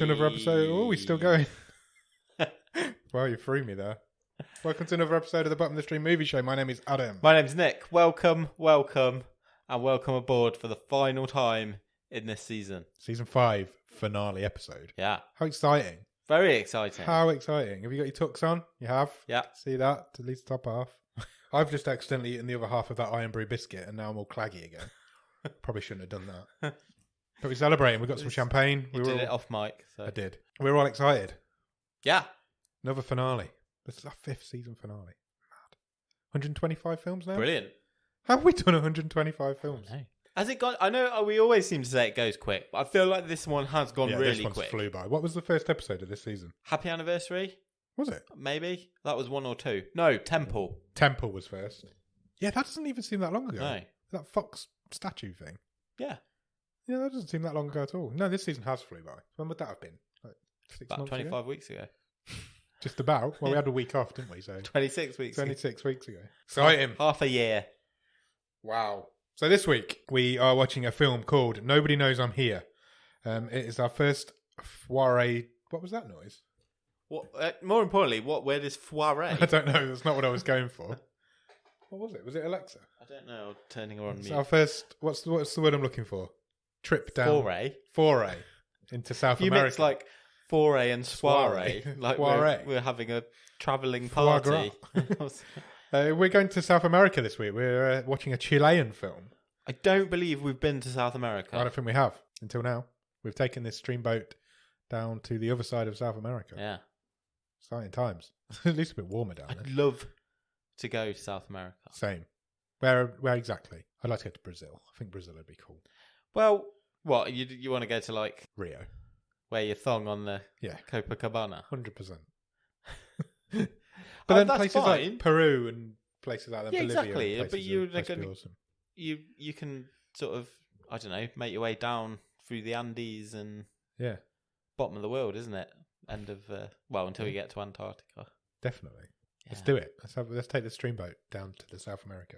to another episode. Oh, we're still going. Well, you threw me there. Welcome to another episode of the Bottom of the Stream Movie Show. My name is Adam. My name's Nick. Welcome, and welcome aboard for the final time in this season. Season 5 finale episode. Yeah. How exciting. Very exciting. How exciting. Have you got your tux on? You have? Yeah. See that? At least the top half. I've just accidentally eaten the other half of that Iron Brew biscuit and now I'm all claggy again. Probably shouldn't have done that. But we're celebrating. We've got some champagne. You did it off mic. So. I did. We're all excited. Yeah. Another finale. This is our 5th season finale. Mad. 125 films now? Brilliant. How have we done 125 films? Has it gone? I know we always seem to say it goes quick, but I feel like this one has gone really this one's quick. Flew by. What was the first episode of this season? Happy Anniversary? Was it? Maybe. That was 1 or 2. No, Temple. Temple was first. Yeah, that doesn't even seem that long ago. No. That Fox statue thing. Yeah. Yeah, that doesn't seem that long ago at all. No, this season has flew by. When would that have been? Like 6 About months 25 ago? weeks ago. Just about. Well, we had a week off, didn't we? So 26 weeks 26 weeks ago. Exciting. Half a year. Wow. So this week, we are watching a film called Nobody Knows I'm Here. It is our first foray... What was that noise? What? More importantly, what word is foray? I don't know. That's not what I was going for. What was it? Was it Alexa? I don't know. Turning her on It's mute. our first... What's the word I'm looking for? Trip down... Foray? Foray into South You America. mix like foray and soiree. Like Soiree. we're having a travelling Foie party. We're going to South America this week. We're watching a Chilean film. I don't believe we've been to South America. I don't think we have until now. We've taken this streamboat down to the other side of South America. Yeah. Exciting times. At least a bit warmer down I'd there. love to go to South America. Same. Where exactly? I'd like to go to Brazil. I think Brazil would be cool. Well, what? You want to go to like Rio. wear your thong on the Yeah. Copacabana? 100%. But then that's places fine. like Peru and places like that, Yeah, Bolivia, exactly. and But places you're are supposed to be gonna- awesome. You can sort of, I don't know, make your way down through the Andes and Yeah, bottom of the world, isn't it? End of until you get to Antarctica. definitely. Let's Yeah. do it. Let's take the streamboat down to the South America.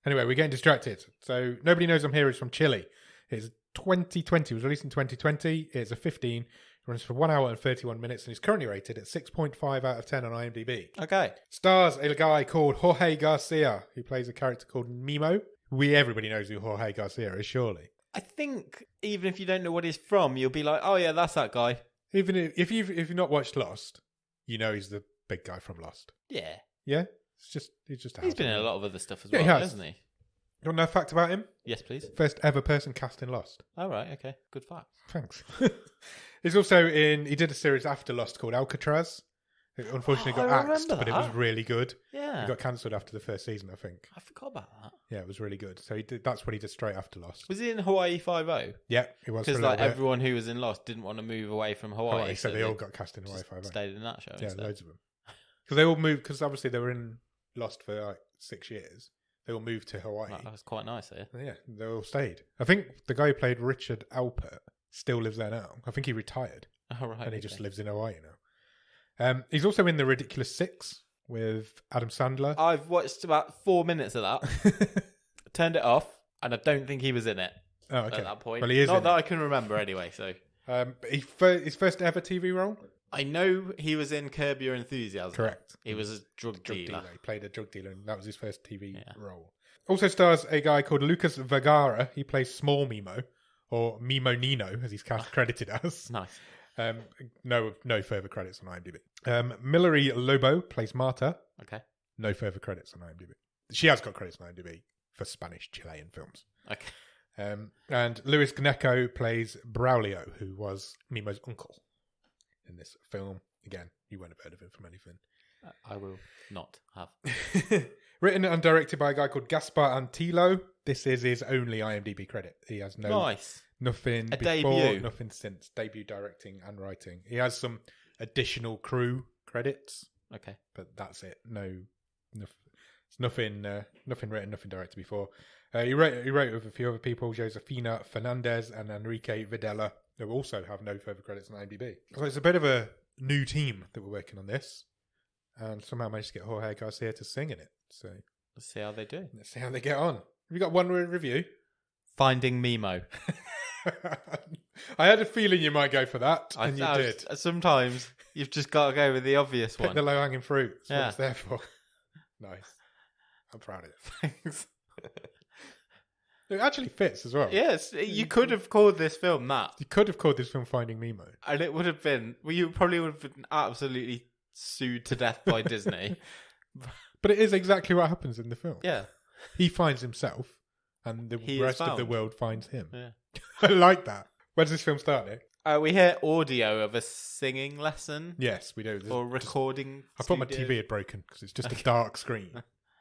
Anyway, we're getting distracted. So Nobody Knows I'm Here is from Chile. It's 2020. It was released in 2020. It's a 15. It runs for 1 hour and 31 minutes and is currently rated at 6.5 out of 10 on IMDb. Okay. Stars a guy called Jorge Garcia, who plays a character called Mimo. Everybody knows who Jorge Garcia is, surely. I think even if you don't know what he's from, you'll be like, oh yeah, that's that guy. Even if you've not watched Lost, you know he's the big guy from Lost. Yeah. Yeah? He's just He's been in a lot of other stuff as Yeah, well, he has. hasn't he? You want to know a fact about him? Yes, please. First ever person cast in Lost. All right, okay. Good fact. Thanks. He's also he did a series after Lost called Alcatraz. It unfortunately Oh, got I axed, remember but it was that. really good. Yeah. It got cancelled after the first season, I think. I forgot about that. Yeah, it was really good. So that's what he did straight after Lost. Was he in Hawaii 5-0? Yeah, it was. Because for a like little bit. everyone who was in Lost didn't want to move away from Hawaii. So they all got cast in Hawaii just 5. stayed in that show Yeah, instead. loads of them. Because they all moved, because obviously they were in Lost for like 6 years. They all moved to Hawaii. That was quite nice here. Yeah, they all stayed. I think the guy who played Richard Alpert still lives there now. I think he retired. All right. And he just lives in Hawaii now. He's also in The Ridiculous Six with Adam Sandler. I've watched about 4 minutes of that, turned it off, and I don't think he was in it Oh, okay. at that point. Well, he is Not in that it. I can remember anyway, so. His first ever TV role? I know he was in Curb Your Enthusiasm. Correct. He was a drug dealer. He played a drug dealer, and that was his first TV Yeah. role. Also stars a guy called Lucas Vergara. He plays Small Mimo, or Mimo Nino, as he's credited as. Nice. No further credits on IMDb. Millaray Lobo plays Marta. Okay. No further credits on IMDb. She has got credits on IMDb for Spanish Chilean films. Okay. And Luis Gnecco plays Braulio, who was Mimo's uncle in this film. Again, you won't have heard of him from anything. I will not have. Written and directed by a guy called Gaspar Antillo. This is his only IMDb credit. He has Nice. nothing A before, debut. nothing since. Debut directing and writing. He has some additional crew credits, Okay. but that's it. It's nothing written, nothing directed before. He wrote with a few other people, Josefina Fernandez and Enrique Videla, who also have no further credits on IMDb. So it's a bit of a new team that we're working on this, and somehow managed to get Jorge Garcia to sing in it. So Let's see how they do. let's see how they get on. Have you got one word review? Finding Mimo. I had a feeling you might go for that, and you did. Sometimes you've just got to go with the obvious Pick one. the low-hanging fruit. That's what Yeah. it's there for. Nice. I'm proud of it. Thanks. It actually fits as well. Yes, you could have called this film that. You could have called this film Finding Nemo. And it would have been... Well, you probably would have been absolutely sued to death by Disney. But it is exactly what happens in the film. Yeah. He finds himself, and the He is rest of the found. world finds him. Yeah. I like that. Where does this film start, Nick? We hear audio of a singing lesson Yes, we do. or recording. I thought my studio. TV had broken because it's just a dark screen.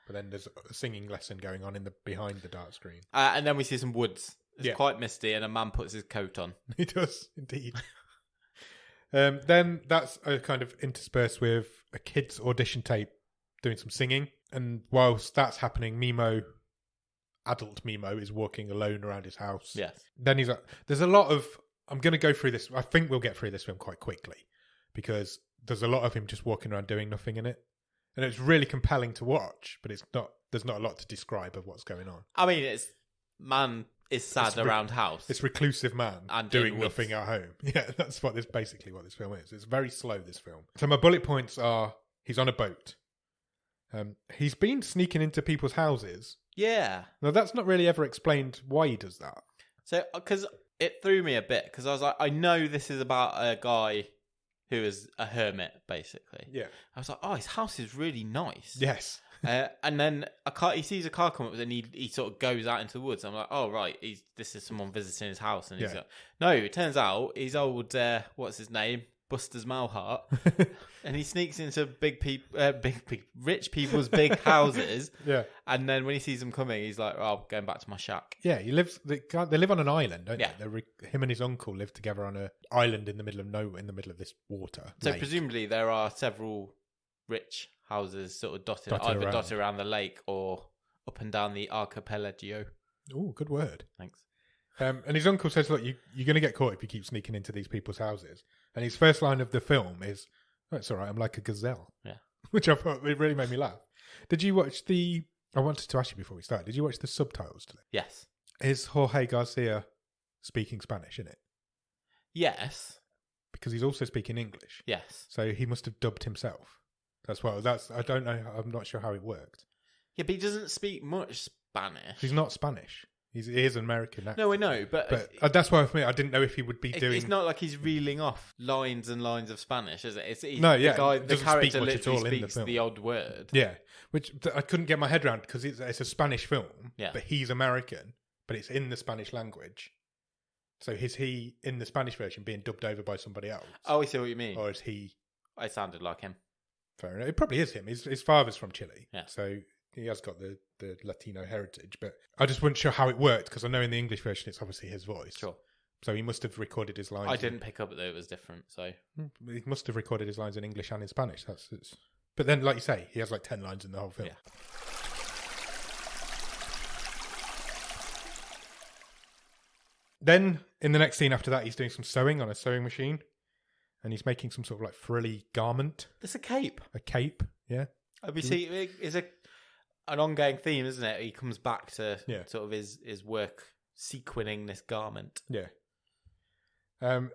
But then there's a singing lesson going on behind the dark screen. And then we see some woods. It's Yeah. quite misty, and a man puts his coat on. He does, indeed. Then that's kind of interspersed with a kid's audition tape doing some singing. And whilst that's happening, adult Mimo, is walking alone around his house. Yes. Then he's like, there's a lot of, I'm going to go through this. I think we'll get through this film quite quickly because there's a lot of him just walking around doing nothing in it. And it's really compelling to watch, but there's not a lot to describe of what's going on. I mean, man is sad around house. It's reclusive man And doing in woods. nothing at home. Yeah, that's basically what this film is. It's very slow, this film. So my bullet points are, he's on a boat. He's been sneaking into people's houses. Yeah. Now, that's not really ever explained why he does that. So, because it threw me a bit, because I was like, I know this is about a guy who is a hermit, basically. Yeah. I was like, oh, his house is really nice. Yes. And then he sees a car come up, and he sort of goes out into the woods. I'm like, oh, right, this is someone visiting his house. And he's like, no, it turns out he's old, what's his name? Buster's Malhart. And he sneaks into rich people's big houses. Yeah. And then when he sees them coming, he's like, oh, I'm going back to my shack. Yeah, they live on an island, don't Yeah. they? Him and his uncle live together on an island in the middle of nowhere, in the middle of this water. So lake. presumably there are several rich houses sort of dotted around the lake or up and down the archipelago. Oh, good word. Thanks. And his uncle says, look, you're going to get caught if you keep sneaking into these people's houses. And his first line of the film is, oh, it's all right, I'm like a gazelle. Yeah. Which I thought it really made me laugh. Did you watch I wanted to ask you before we start, did you watch the subtitles today? Yes. Is Jorge Garcia speaking Spanish in it? Yes. Because he's also speaking English. Yes. So he must have dubbed himself. I don't know, I'm not sure how it worked. Yeah, but he doesn't speak much Spanish. He's not Spanish. He is an American actor. No, I know, but that's why for me, I didn't know if he would be doing. It's not like he's reeling off lines and lines of Spanish, is it? doesn't The character speak much at literally all in the speaks film. the odd word. Yeah, which I couldn't get my head around because it's a Spanish film, Yeah. but he's American, but it's in the Spanish language. So is he in the Spanish version being dubbed over by somebody else? Oh, I see what you mean. Or is he? It sounded like him. Fair enough. It probably is him. His father's from Chile, Yeah. so he has got the Latino heritage. But I just wasn't sure how it worked because I know in the English version it's obviously his voice. Sure. So he must have recorded his lines. I didn't pick up that it was different, so... He must have recorded his lines in English and in Spanish. But then, like you say, he has like 10 lines in the whole film. Yeah. Then, in the next scene after that, he's doing some sewing on a sewing machine. And he's making some sort of like frilly garment. It's a cape. A cape, yeah. We see it's an ongoing theme, isn't it? He comes back to sort of his work sequining this garment. Yeah. And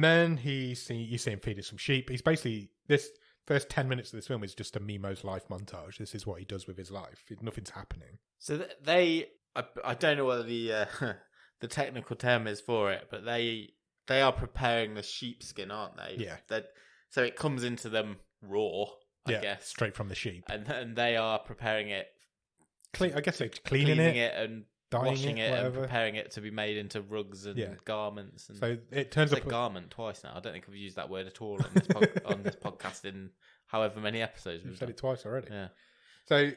then you see him feeding some sheep. He's basically, this first 10 minutes of this film is just a Mimo's life montage. This is what he does with his life. Nothing's happening. So I don't know what the the technical term is for it, but they are preparing the sheepskin, aren't they? Yeah. So it comes into them raw, I guess. Straight from the sheep. And they are preparing it. I guess they're cleaning it and dyeing washing it and whatever. preparing it to be made into rugs and garments. And so it turns I've up said garment twice now. I don't think I've used that word at all on this, on this podcast in however many episodes You've said it twice already. Yeah. So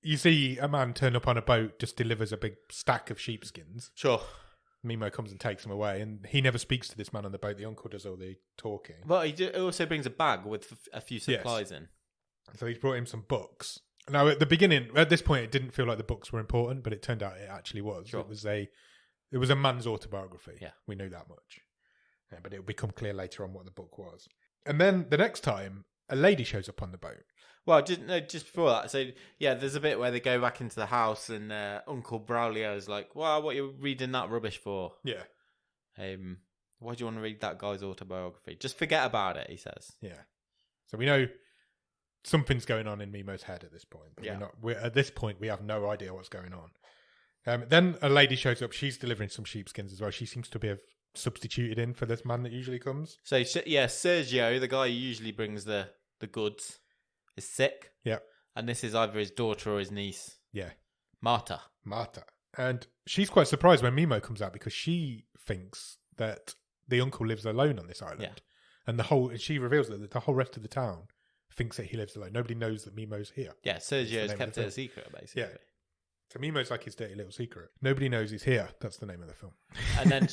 you see a man turn up on a boat, just delivers a big stack of sheepskins. Sure. Mimo comes and takes him away, and he never speaks to this man on the boat. The uncle does all the talking. But he also brings a bag with a few supplies in. So he's brought him some books. Now, at this point, it didn't feel like the books were important, but it turned out it actually was. Sure. It was a man's autobiography. Yeah. We knew that much. Yeah, but it will become clear later on what the book was. And then the next time, a lady shows up on the boat. Well, just before that, so yeah, there's a bit where they go back into the house and Uncle Braulio is like, "Well, what are you reading that rubbish for?" Yeah. Why do you want to read that guy's autobiography? Just forget about it, he says. Yeah. So we know something's going on in Mimo's head at this point. But at this point, we have no idea what's going on. Then a lady shows up. She's delivering some sheepskins as well. She seems to be substituted in for this man that usually comes. So, yeah, Sergio, the guy who usually brings the goods, is sick. Yeah. And this is either his daughter or his niece. Yeah. Marta. And she's quite surprised when Mimo comes out because she thinks that the uncle lives alone on this island. Yeah. And she reveals that the whole rest of the town thinks that he lives alone. Nobody knows that Mimo's here. Yeah, Sergio's kept it a secret, basically. Yeah. So Mimo's like his dirty little secret. Nobody knows he's here. That's the name of the film. And then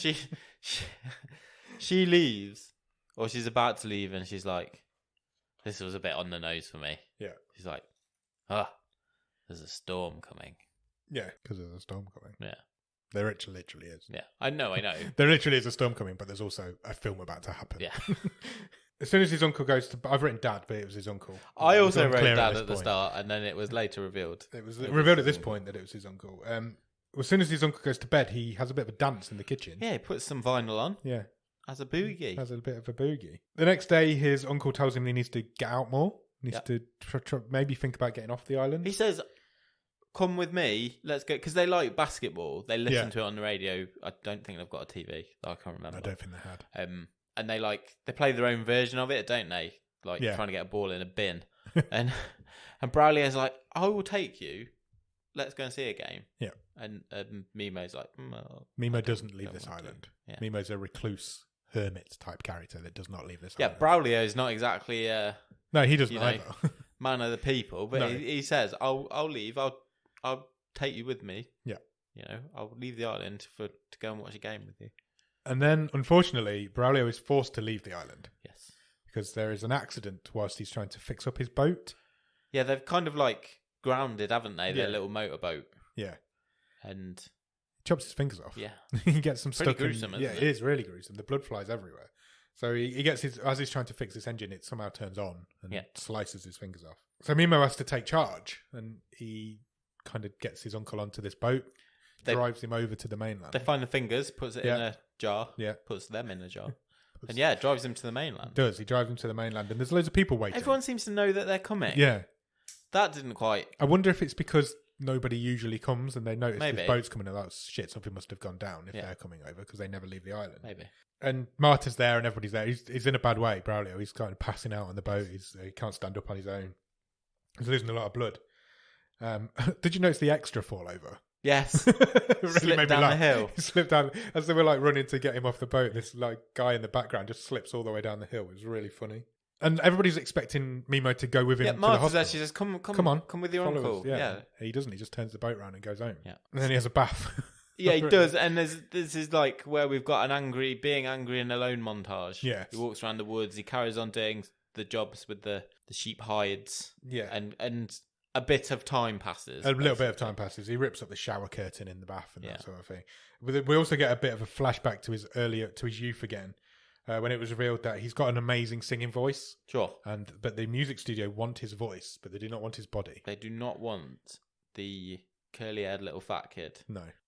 she leaves, or she's about to leave, and she's like, this was a bit on the nose for me. Yeah. She's like, there's a storm coming. Yeah, because there's a storm coming. Yeah. There literally is. Yeah, I know. There literally is a storm coming, but there's also a film about to happen. Yeah. As soon as his uncle goes to... I've written dad, but it was his uncle. I also wrote dad at the start, and then it was later revealed. It was revealed at this point that it was his uncle. As soon as his uncle goes to bed, he has a bit of a dance in the kitchen. Yeah, he puts some vinyl on. Yeah. As a boogie. Has a bit of a boogie. The next day, his uncle tells him he needs to get out more. He needs to maybe think about getting off the island. He says, come with me, let's go. Because they like basketball. They listen to it on the radio. I don't think they've got a TV. I can't remember. I don't think they had. And they play their own version of it, don't they? Like trying to get a ball in a bin. and Braulio's like, I will take you. Let's go and see a game. Yeah. And Mimo's like, Mimo doesn't leave this island. Yeah. Mimo's a recluse hermit type character that does not leave this island. Yeah, Braulio's not exactly no, he doesn't either. Man of the people, but he says, I'll leave. I'll take you with me. Yeah. I'll leave the island to go and watch a game with you. And then, unfortunately, Braulio is forced to leave the island. Yes. Because there is an accident whilst he's trying to fix up his boat. Yeah, they've kind of like grounded, haven't they? Their little motorboat. Yeah. And chops his fingers off. Yeah. He gets some pretty stuck gruesome, in... isn't it is really gruesome. The blood flies everywhere. So he gets as he's trying to fix this engine, it somehow turns on and slices his fingers off. So Mimo has to take charge, and he kind of gets his uncle onto this boat, drives him over to the mainland. They find the fingers, puts it in a jar, puts them in a jar. And drives him to the mainland. He drives him to the mainland, and there's loads of people waiting. Everyone seems to know that they're coming. Yeah. That didn't quite... I wonder if it's because nobody usually comes and they notice Maybe. this boat's coming and that's shit, something must have gone down if they're coming over because they never leave the island. Maybe. And Marta's there and everybody's there. He's in a bad way, Braulio. He's kind of passing out on the boat. He can't stand up on his own. He's losing a lot of blood. Did you notice the extra fall over? Yes. It really slipped made me down laugh. the hill. He slipped down as they were like running to get him off the boat. This like guy in the background just slips all the way down the hill. It was really funny. And everybody's expecting Mimo to go with him to the hospital. She says, come on. Come with your uncle. Us. Yeah. He doesn't. He just turns the boat around and goes home. Yeah. And then he has a bath. Yeah, he does. And this is like where we've got being angry and alone montage. Yes. He walks around the woods. He carries on doing the jobs with the sheep hides. Yeah. And a bit of time passes. Little bit of time passes. He rips up the shower curtain in the bath and that sort of thing. We also get a bit of a flashback to his youth again. When it was revealed that he's got an amazing singing voice. Sure. But the music studio want his voice, but they do not want his body. They do not want the curly-haired little fat kid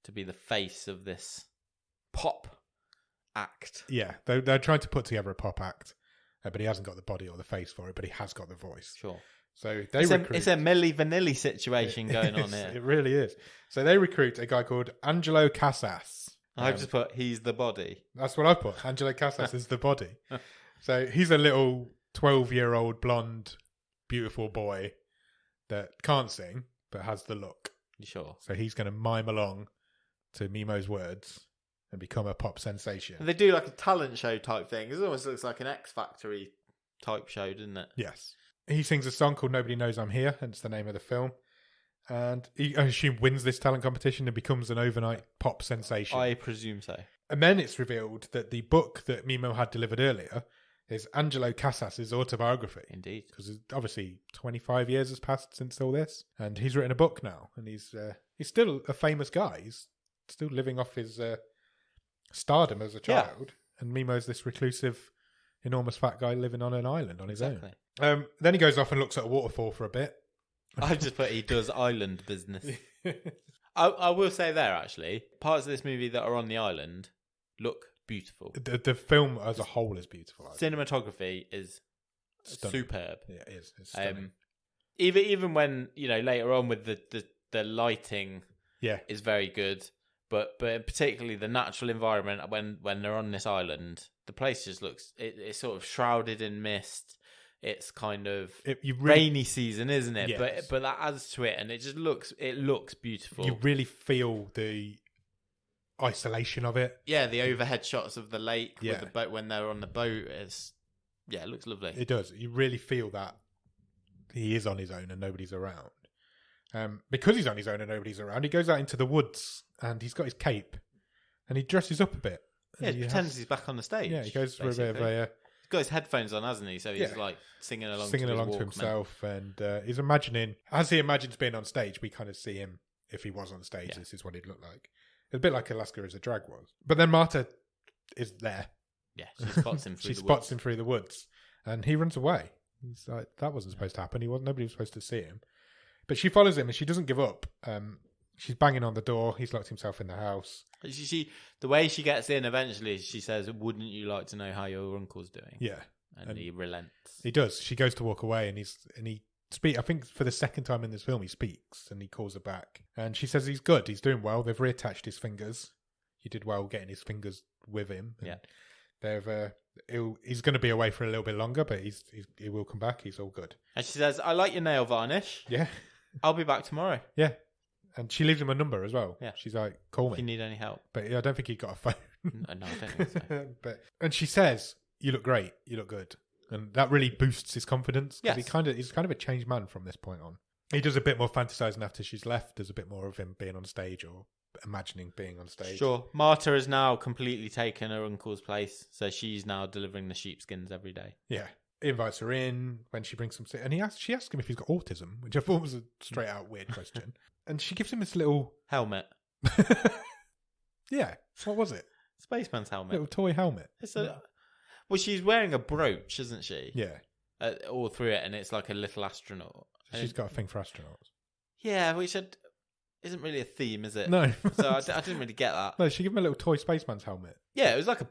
to be the face of this pop act. Yeah, they're trying to put together a pop act, but he hasn't got the body or the face for it, but he has got the voice. Sure. So it's a Milli Vanilli situation going on here. It really is. So they recruit a guy called Angelo Casas. I've just put, he's the body. That's what I put. Angelo Casas is the body. So he's a little 12-year-old blonde, beautiful boy that can't sing, but has the look. You sure? So he's going to mime along to Mimo's words and become a pop sensation. And they do like a talent show type thing. It almost looks like an X Factory type show, doesn't it? Yes. He sings a song called Nobody Knows I'm Here, hence the name of the film. And he, I assume, wins this talent competition and becomes an overnight pop sensation. I presume so. And then it's revealed that the book that Mimo had delivered earlier is Angelo Casas' autobiography. Indeed. Because obviously 25 years has passed since all this. And he's written a book now. And he's still a famous guy. He's still living off his stardom as a child. Yeah. And Mimo's this reclusive, enormous fat guy living on an island on his own. Then he goes off and looks at a waterfall for a bit. I've just put he does island business. I will say there, actually, parts of this movie that are on the island look beautiful. The film as a whole is beautiful. Cinematography is Stunning. superb. Yeah, it is. It's stunning. Even when later on with the lighting, is very good. But particularly the natural environment when they're on this island, the place just looks it's sort of shrouded in mist. It's kind of rainy season, isn't it? Yes. But that adds to it, and it just looks beautiful. You really feel the isolation of it. Yeah, the overhead shots of the lake with the boat when they're on the boat it looks lovely. It does. You really feel that he is on his own and nobody's around. Because he's on his own and nobody's around, he goes out into the woods and he's got his cape and he dresses up a bit. Yeah, he pretends he's back on the stage. Yeah, he goes for a bit of a... he's got his headphones on, hasn't he? So he's like singing along to himself, and he's imagining, as he imagines being on stage, we kind of see him if he was on stage. This is what he'd look like. It's a bit like Alaska as a Drag was. But then Marta is there. Yeah, she spots him through the woods, and he runs away. He's like, that wasn't supposed to happen. Nobody was supposed to see him. But she follows him, and she doesn't give up. She's banging on the door. He's locked himself in the house. The way she gets in eventually, she says, "Wouldn't you like to know how your uncle's doing?" Yeah, and he relents. He does. She goes to walk away, and he speak. I think for the second time in this film, he speaks, and he calls her back, and she says he's good. He's doing well. They've reattached his fingers. He did well getting his fingers with him. Yeah, he's going to be away for a little bit longer, but he will come back. He's all good. And she says, "I like your nail varnish. Yeah, I'll be back tomorrow." Yeah. And she leaves him a number as well. Yeah. She's like, call me. If you need any help. But I don't think he got a phone. No, I don't think so. And she says, you look great. You look good. And that really boosts his confidence. Yes. He's kind of a changed man from this point on. He does a bit more fantasizing after she's left. There's a bit more of him being on stage or imagining being on stage. Sure. Marta has now completely taken her uncle's place. So she's now delivering the sheepskins every day. Yeah. He invites her in when she brings some... And she asks him if he's got autism, which I thought was a straight out weird question. And she gives him this little... helmet. Yeah. What was it? Spaceman's helmet. Little toy helmet. Well, she's wearing a brooch, isn't she? Yeah. All through it, and it's like a little astronaut. She's got a thing for astronauts. Yeah, which isn't really a theme, is it? No. So I didn't really get that. No, she gave him a little toy spaceman's helmet. Yeah, it was like a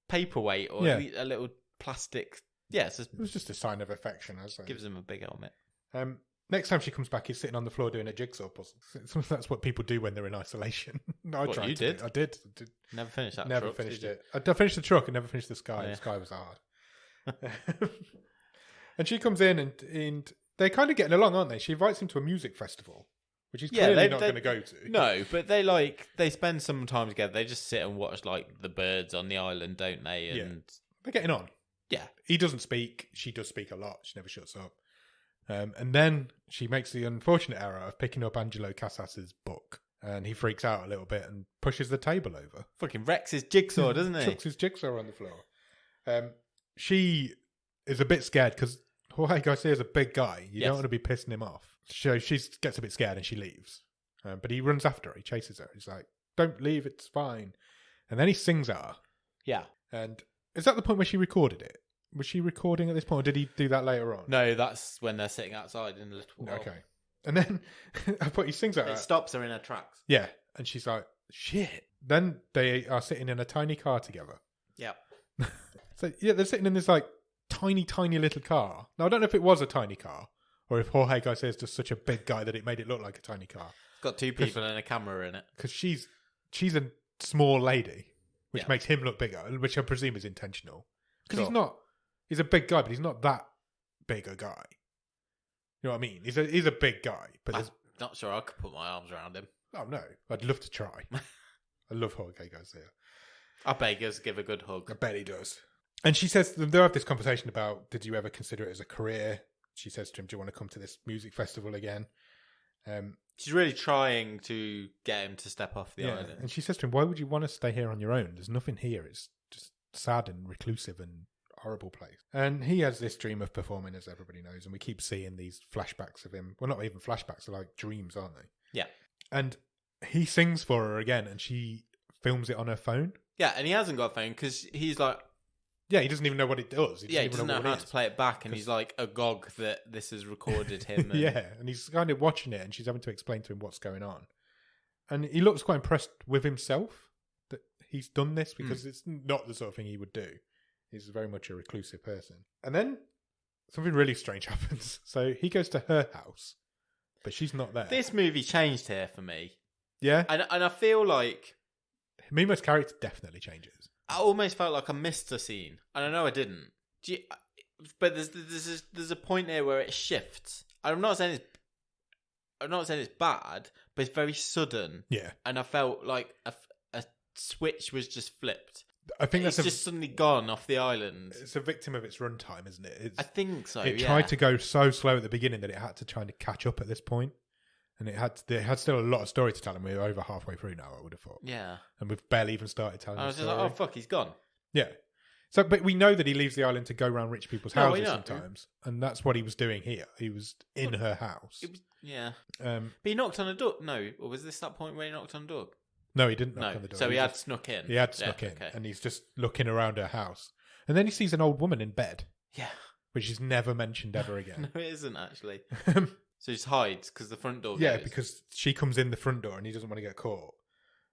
paperweight or a little plastic... Yeah, it was just a sign of affection. Gives him a big helmet. Next time she comes back, he's sitting on the floor doing a jigsaw puzzle. That's what people do when they're in isolation. I did. Never finished that. Never truck, finished it. I finished the truck and never finished the sky. Oh, yeah. The sky was hard. And she comes in and they're kind of getting along, aren't they? She invites him to a music festival, which he's clearly not going to go to. No, but they spend some time together. They just sit and watch like the birds on the island, don't they? And they're getting on. Yeah. He doesn't speak. She does speak a lot. She never shuts up. And then she makes the unfortunate error of picking up Angelo Casas's book. And he freaks out a little bit and pushes the table over. Fucking wrecks his jigsaw, doesn't he? Chucks his jigsaw on the floor. She is a bit scared because Jorge Garcia is a big guy. You don't want to be pissing him off. So she gets a bit scared and she leaves. But he runs after her. He chases her. He's like, don't leave. It's fine. And then he sings at her. Yeah. And... is that the point where she recorded it? Was she recording at this point, or did he do that later on? No, that's when they're sitting outside in a little while. Okay. And then he sings at her. It stops her in her tracks. Yeah. And she's like, shit. Then they are sitting in a tiny car together. Yeah. So, yeah, they're sitting in this, like, tiny, tiny little car. Now, I don't know if it was a tiny car, or if Jorge Garcia is just such a big guy that it made it look like a tiny car. It's got two people and a camera in it. Because she's a small lady. Which makes him look bigger, which I presume is intentional. Because he's a big guy, but he's not that big a guy. You know what I mean? He's a big guy. But I'm not sure I could put my arms around him. Oh, no. I'd love to try. I love Jorge Garcia. I bet he does give a good hug. I bet he does. And she says, they'll have this conversation about, did you ever consider it as a career? She says to him, do you want to come to this music festival again? She's really trying to get him to step off the island. And she says to him, why would you want to stay here on your own? There's nothing here. It's just sad and reclusive and horrible place. And he has this dream of performing, as everybody knows, and we keep seeing these flashbacks of him. Well, not even flashbacks, they're like dreams, aren't they? Yeah. And he sings for her again, and she films it on her phone. Yeah, and he hasn't got a phone because he's like... yeah, he doesn't even know what it does. He doesn't know how to play it back, and he's like agog that this has recorded him. And... yeah, and he's kind of watching it, and she's having to explain to him what's going on. And he looks quite impressed with himself that he's done this because it's not the sort of thing he would do. He's very much a reclusive person. And then something really strange happens. So he goes to her house, but she's not there. This movie changed here for me. Yeah? And I feel like Mima's character definitely changes. I almost felt like I missed a scene. And I know I didn't. But there's a point there where it shifts. I'm not saying it's bad, but it's very sudden. Yeah. And I felt like a switch was just flipped. I think it's just suddenly gone off the island. It's a victim of its runtime, isn't it? I think so. It tried to go so slow at the beginning that it had to try to catch up at this point, and it had still a lot of story to tell, and we're over halfway through now. I would have thought. Yeah. And we've barely even started telling. I was the just story. like, oh fuck, he's gone. Yeah. So, but we know that he leaves the island to go around rich people's houses sometimes, and that's what he was doing here. He was in her house. Yeah. But he knocked on a door. No, or was this that point where he knocked on the door? No, he didn't knock on the door. So he had snuck in. He had snuck in, and he's just looking around her house. And then he sees an old woman in bed. Yeah. Which is never mentioned ever again. No, it isn't, actually. So he just hides because the front door goes. Yeah, because she comes in the front door and he doesn't want to get caught.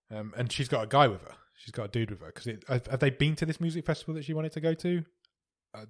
And she's got a guy with her. She's got a dude with her. Because have they been to this music festival that she wanted to go to?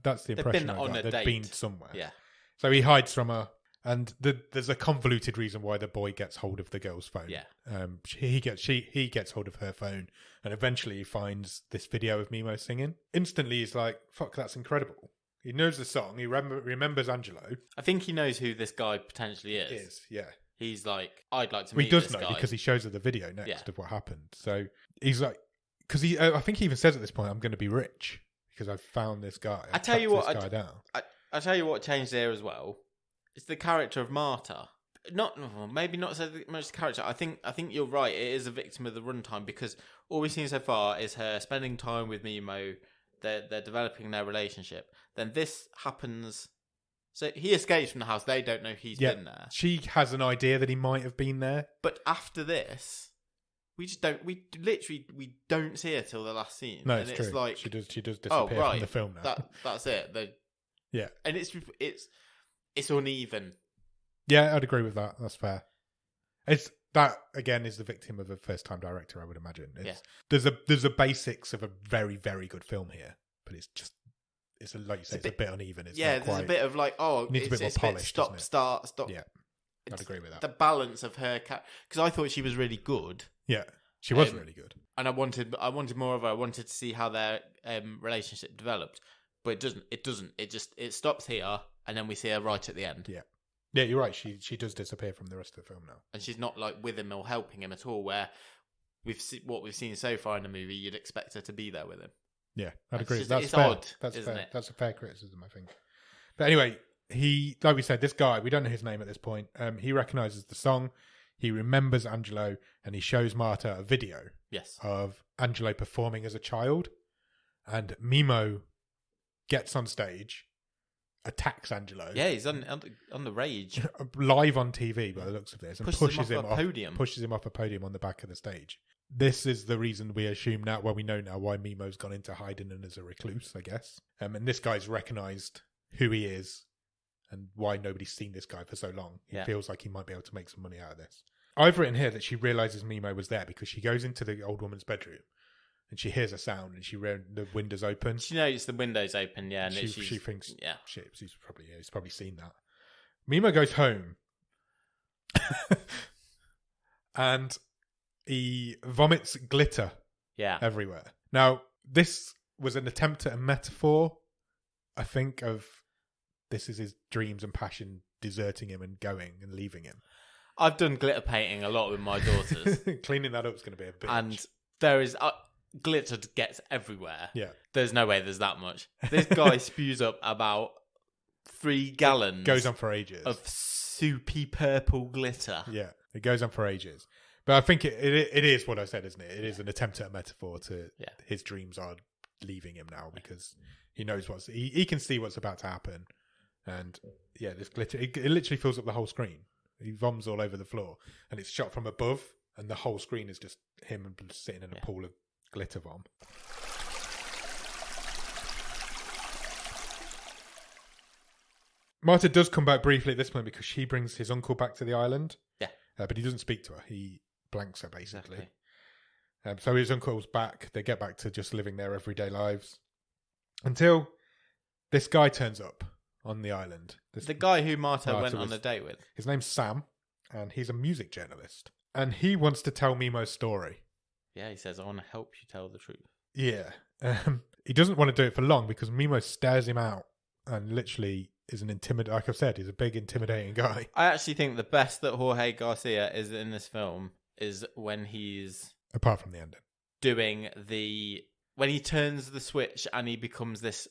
That's the impression I got. They've been on a date. They've been somewhere. Yeah. So he hides from her. And there's a convoluted reason why the boy gets hold of the girl's phone. Yeah. He gets hold of her phone, and eventually he finds this video of Mimo singing. Instantly, he's like, "Fuck, that's incredible." He knows the song. He remembers Angelo. I think he knows who this guy potentially is. Yeah. He's like, I'd like to meet this guy. He does know because he shows her the video next of what happened. So he's like, because I think he even says at this point, "I'm going to be rich because I've found this guy." I tell you what, I tell you what changed there as well. It's the character of Marta. Maybe not so much the character. I think you're right. It is a victim of the runtime because all we've seen so far is her spending time with Mimo. They're developing their relationship. Then this happens. So he escapes from the house. They don't know he's been there. She has an idea that he might have been there. But after this, we just don't. We don't see her till the last scene. No, it's true. It's like she does disappear from the film now. That's it. Yeah, and it's uneven. Yeah, I'd agree with that. That's fair. That again is the victim of a first-time director, I would imagine. There's a basics of a very, very good film here, but it's like you say, it's a bit uneven. There's a bit of like, needs a bit more polished. Stop, start, stop. Yeah, I'd agree with that. The balance of her because I thought she was really good. Yeah, she was really good, and I wanted more of her. I wanted to see how their relationship developed, but it doesn't. It stops here, and then we see her right at the end. Yeah, you're right. She does disappear from the rest of the film now, and she's not like with him or helping him at all. Where what we've seen so far in the movie, you'd expect her to be there with him. Yeah, I'd agree. That's fair. Odd, that's isn't fair. it? That's a fair criticism, I think. But anyway, like we said, this guy, we don't know his name at this point. He recognizes the song. He remembers Angelo, and he shows Marta a video. Yes. Of Angelo performing as a child, and Mimo gets on stage. Attacks Angelo. Yeah, he's on the rage. Live on TV by the looks of this. And pushes him off a podium on the back of the stage. This is the reason we assume now, well, we know now why Mimo's gone into hiding and as a recluse, I guess. And this guy's recognised who he is and why nobody's seen this guy for so long. He feels like he might be able to make some money out of this. I've written here that she realises Mimo was there because she goes into the old woman's bedroom. And she hears a sound, and the windows open. She knows the window's open, yeah. And she thinks, shit, he's probably seen that. Mimo goes home, and he vomits glitter, everywhere. Now, this was an attempt at a metaphor, I think, of this is his dreams and passion deserting him and going and leaving him. I've done glitter painting a lot with my daughters. Cleaning that up is going to be a bitch. And there is... glitter gets everywhere. Yeah. There's no way there's that much. This guy spews up about 3 gallons. It goes on for ages. Of soupy purple glitter. Yeah. It goes on for ages. But I think it is what I said, isn't it? It is an attempt at a metaphor to his dreams are leaving him now because he knows he can see what's about to happen. And this glitter, it literally fills up the whole screen. He vomits all over the floor and it's shot from above and the whole screen is just him sitting in a pool of glitter bomb. Marta does come back briefly at this point because she brings his uncle back to the island. Yeah. But he doesn't speak to her. He blanks her, basically. So his uncle's back. They get back to just living their everyday lives until this guy turns up on the island. The guy who Marta went was, on a date with. His name's Sam, and he's a music journalist. And he wants to tell Mimo's story. Yeah, he says, I want to help you tell the truth. Yeah. He doesn't want to do it for long because Mimo stares him out and literally is an like I've said, he's a big, intimidating guy. I actually think the best that Jorge Garcia is in this film is when he's... Apart from the ending. Doing when he turns the switch and he becomes this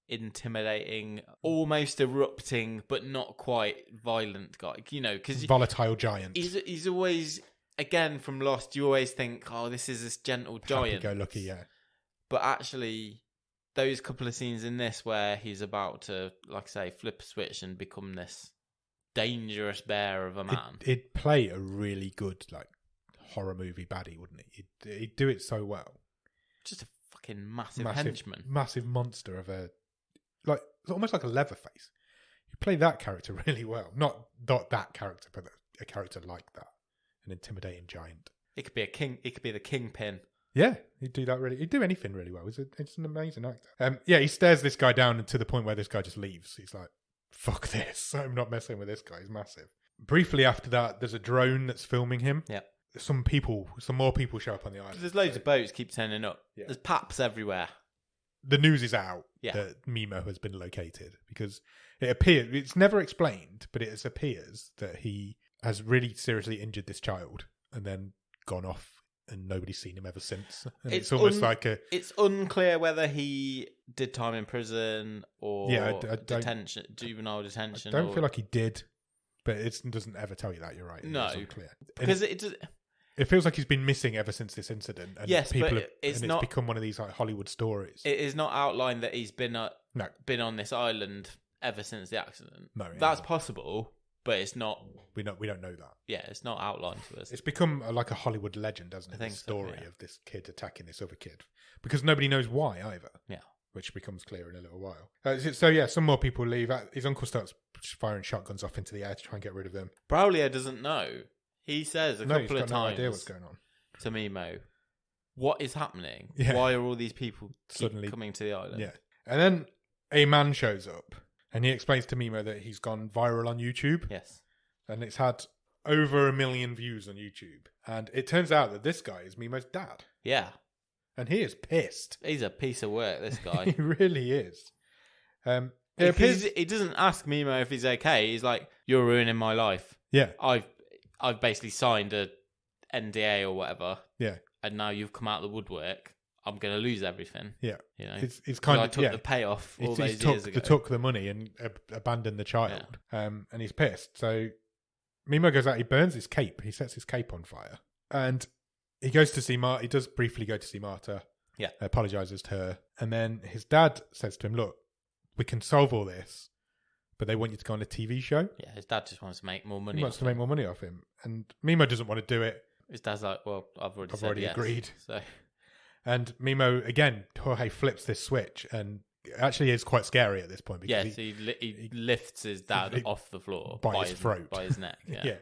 intimidating, almost erupting, but not quite violent guy. You know, because volatile giant. He's always, again, from Lost, you always think, oh, this is this gentle giant. Happy-go-lucky, yeah. But actually, those couple of scenes in this where he's about to, like I say, flip a switch and become this dangerous bear of a man. It'd play a really good, like, horror movie baddie, wouldn't it? He'd do it so well. Just a fucking massive henchman. Massive monster of a... Like, it's almost like a Leatherface. You play that character really well. Not that character, but a character like that. An intimidating giant. It could be a king. It could be the kingpin. Yeah, he'd do that really. He'd do anything really well. It's an amazing actor. Yeah, he stares this guy down to the point where this guy just leaves. He's like, fuck this. I'm not messing with this guy. He's massive. Briefly after that, there's a drone that's filming him. Yeah. Some more people show up on the island. There's loads of boats keep turning up. Yeah. There's paps everywhere. The news is out that Mimo has been located because it's never explained, but it appears that he has really seriously injured this child and then gone off and nobody's seen him ever since. And it's almost it's unclear whether he did time in prison or detention, juvenile detention. I don't feel like he did, but it doesn't ever tell you that. You're right. No, it's unclear. Because it feels like he's been missing ever since this incident. And yes, people but it's become one of these like Hollywood stories. It is not outlined that he's been on this island ever since the accident. No, that's possible, but it's not. We don't know that. Yeah, it's not outlined to us. It's become like a Hollywood legend, hasn't it? The story of this kid attacking this other kid because nobody knows why either. Yeah, which becomes clear in a little while. So yeah, some more people leave. His uncle starts firing shotguns off into the air to try and get rid of them. Braulio doesn't know. He says a couple of times, no idea what's going on. To Mimo, what is happening? Yeah. Why are all these people suddenly coming to the island? Yeah, and then a man shows up and he explains to Mimo that he's gone viral on YouTube. Yes, and it's had over 1 million views on YouTube. And it turns out that this guy is Mimo's dad. Yeah, and he is pissed. He's a piece of work. This guy, he really is. He doesn't ask Mimo if he's okay. He's like, "You're ruining my life." Yeah, I've basically signed a NDA or whatever. Yeah. And now you've come out of the woodwork. I'm going to lose everything. Yeah. You know, it's kind of... I took the payoff all those years ago. Took the money and abandoned the child. Yeah. And he's pissed. So Mimo goes out, he burns his cape. He sets his cape on fire. And he goes to see Marta. He does briefly go to see Marta. Yeah. Apologises to her. And then his dad says to him, look, we can solve all this, but they want you to go on a TV show. Yeah, his dad just wants to make more money. He wants to make more money off him. And Mimo doesn't want to do it. His dad's like, well, I've already yes, agreed. So, and Mimo, again, Jorge flips this switch and it actually is quite scary at this point. Because yes, he lifts his dad off the floor. By his throat. By his neck, yeah. Yeah.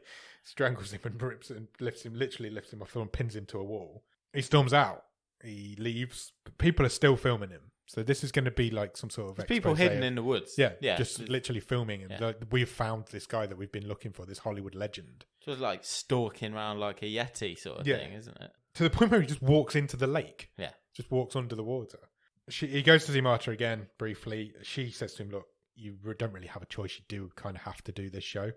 Strangles him and rips and literally lifts him off the floor and pins him to a wall. He storms out. He leaves. People are still filming him. So this is going to be like some sort of people hidden in the woods. Yeah, just literally filming him. Yeah. Like, we've found this guy that we've been looking for, this Hollywood legend. Just like stalking around like a Yeti sort of thing, isn't it? To the point where he just walks into the lake. Yeah. Just walks under the water. He goes to see Marta again, briefly. She says to him, look, you don't really have a choice. You do kind of have to do this show.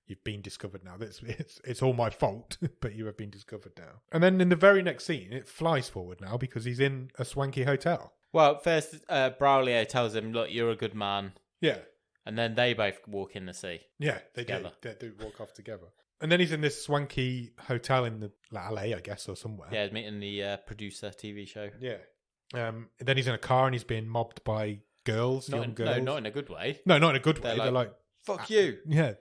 You've been discovered now. It's all my fault, but you have been discovered now. And then in the very next scene, it flies forward now because he's in a swanky hotel. Well, first, Braulio tells him, look, you're a good man. Yeah. And then they both walk in the sea. Yeah, they do. They do walk off together. And then he's in this swanky hotel in the LA, I guess, or somewhere. Yeah, he's meeting the producer TV show. Yeah. Then he's in a car and he's being mobbed by girls, young girls. No, not in a good way. No, not in a good way. They're like, fuck you. Yeah.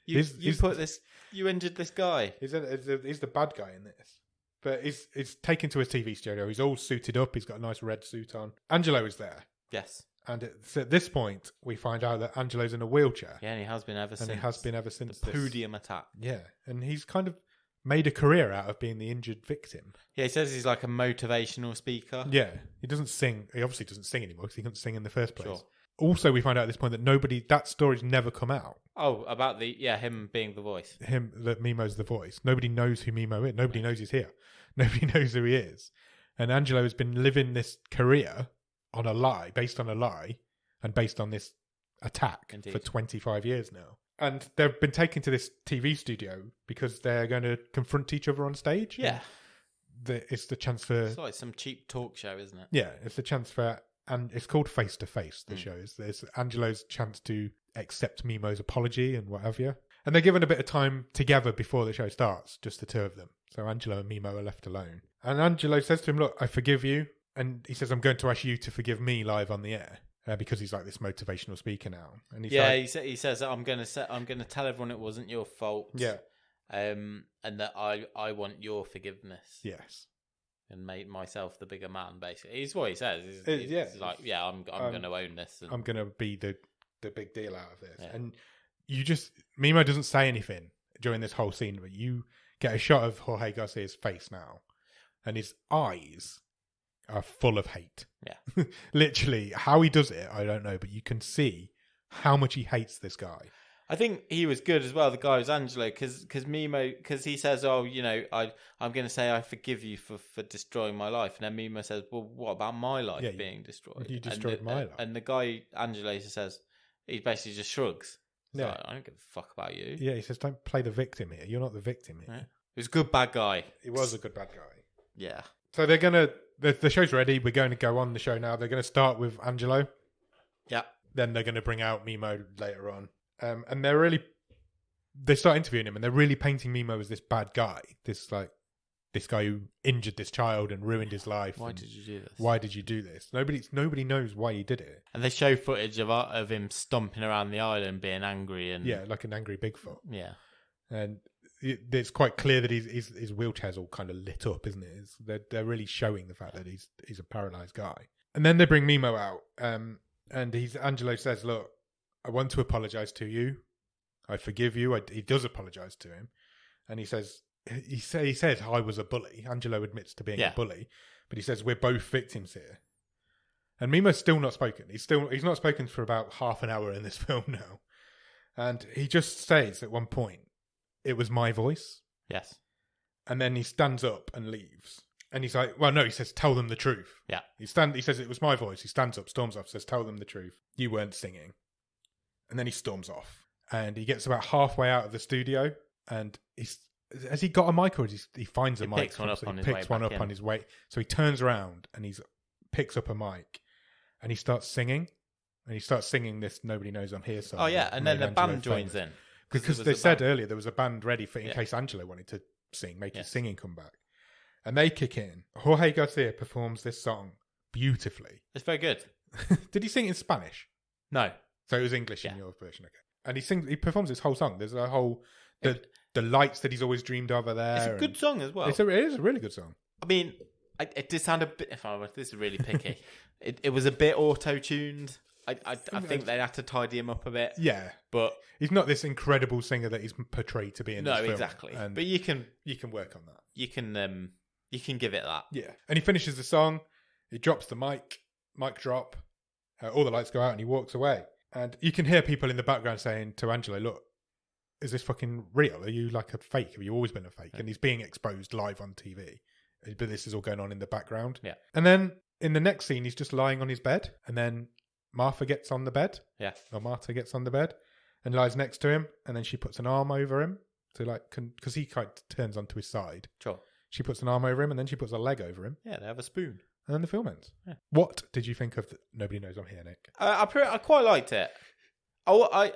You injured this guy. He's the bad guy in this. But he's taken to a TV studio. He's all suited up. He's got a nice red suit on. Angelo is there. Yes. And it's at this point, we find out that Angelo's in a wheelchair. Yeah, and he has been ever since. The podium attack. Yeah. And he's kind of made a career out of being the injured victim. Yeah, he says he's like a motivational speaker. Yeah, he doesn't sing. He obviously doesn't sing anymore because he couldn't sing in the first place. Sure. Also, we find out at this point that that story's never come out. Oh, about him being the voice. That Mimo's the voice. Nobody knows who Mimo is. Nobody knows he's here. Nobody knows who he is. And Angelo has been living this career on a lie, based on a lie, and based on this attack for 25 years now. And they've been taken to this TV studio because they're going to confront each other on stage. Yeah. It's the chance for... It's like some cheap talk show, isn't it? Yeah, it's the chance for... And it's called Face to Face, the show. It's Angelo's chance to accept Mimo's apology and what have you. And they're given a bit of time together before the show starts, just the two of them. So Angelo and Mimo are left alone. And Angelo says to him, look, I forgive you. And he says, I'm going to ask you to forgive me live on the air. Because he's like this motivational speaker now. And he says, I'm going to tell everyone it wasn't your fault. Yeah. And that I want your forgiveness. Yes. And make myself the bigger man, basically. It's what he says. He's like, I'm going to own this. And... I'm going to be the big deal out of this. Yeah. And Mimo doesn't say anything during this whole scene, but you get a shot of Jorge Garcia's face now. And his eyes are full of hate. Yeah. Literally, how he does it, I don't know, but you can see how much he hates this guy. I think he was good as well, the guy was Angelo, because Mimo, because he says, I'm going to say I forgive you for destroying my life. And then Mimo says, well, what about my life being destroyed? You destroyed my life. And the guy, Angelo, says, he basically just shrugs. He's like, I don't give a fuck about you. Yeah, he says, don't play the victim here. You're not the victim here. Yeah. He was a good bad guy. He was a good bad guy. Yeah. So they're going to, the show's ready. We're going to go on the show now. They're going to start with Angelo. Yeah. Then they're going to bring out Mimo later on. And they start interviewing him and they're really painting Mimo as this bad guy. This guy who injured this child and ruined his life. Why did you do this? Why did you do this? Nobody knows why he did it. And they show footage of him stomping around the island being angry. And yeah, like an angry Bigfoot. Yeah. And it's quite clear that his wheelchair's all kind of lit up, isn't it? They're really showing the fact that he's a paralysed guy. And then they bring Mimo out. And Angelo says, look, I want to apologise to you. I forgive you. He does apologise to him. And he says I was a bully. Angelo admits to being a bully. But he says, we're both victims here. And Mimo's still not spoken. He's not spoken for about half an hour in this film now. And he just says at one point, it was my voice. Yes. And then he stands up and leaves. And he's like, well, no, he says, tell them the truth. Yeah. He says, it was my voice. He stands up, storms off, says, tell them the truth. You weren't singing. And then he storms off. And he gets about halfway out of the studio. And has he got a mic or he finds a mic? Picks one up on his way. Picks one up on his way. So he turns around and he picks up a mic. And he starts singing. And he starts singing this Nobody Knows I'm Here song. Oh, yeah. And then the band joins in. Because they said earlier there was a band ready for in case Angelo wanted to sing, make his singing come back. And they kick in. Jorge Garcia performs this song beautifully. It's very good. Did he sing in Spanish? No. So it was English in your version, okay. And he performs this whole song. There's a whole the lights that he's always dreamed of are there. It's a good song as well. It is a really good song. I mean, it did sound a bit. This is really picky. it was a bit auto-tuned. I think they had to tidy him up a bit. Yeah, but he's not this incredible singer that he's portrayed to be in this film. No, exactly. And but you can work on that. You can give it that. Yeah, and he finishes the song. He drops the mic drop. All the lights go out, and he walks away. And you can hear people in the background saying to Angelo, "Look, is this fucking real? Are you like a fake? Have you always been a fake?" Yeah. And he's being exposed live on TV. But this is all going on in the background. Yeah. And then in the next scene, he's just lying on his bed, and then Martha gets on the bed. Yeah. Or Martha gets on the bed and lies next to him, and then she puts an arm over him to because he kind of turns onto his side. Sure. She puts an arm over him, and then she puts a leg over him. Yeah, they have a spoon. And then the film ends. Yeah. What did you think of Nobody Knows I'm Here, Nick? I quite liked it. I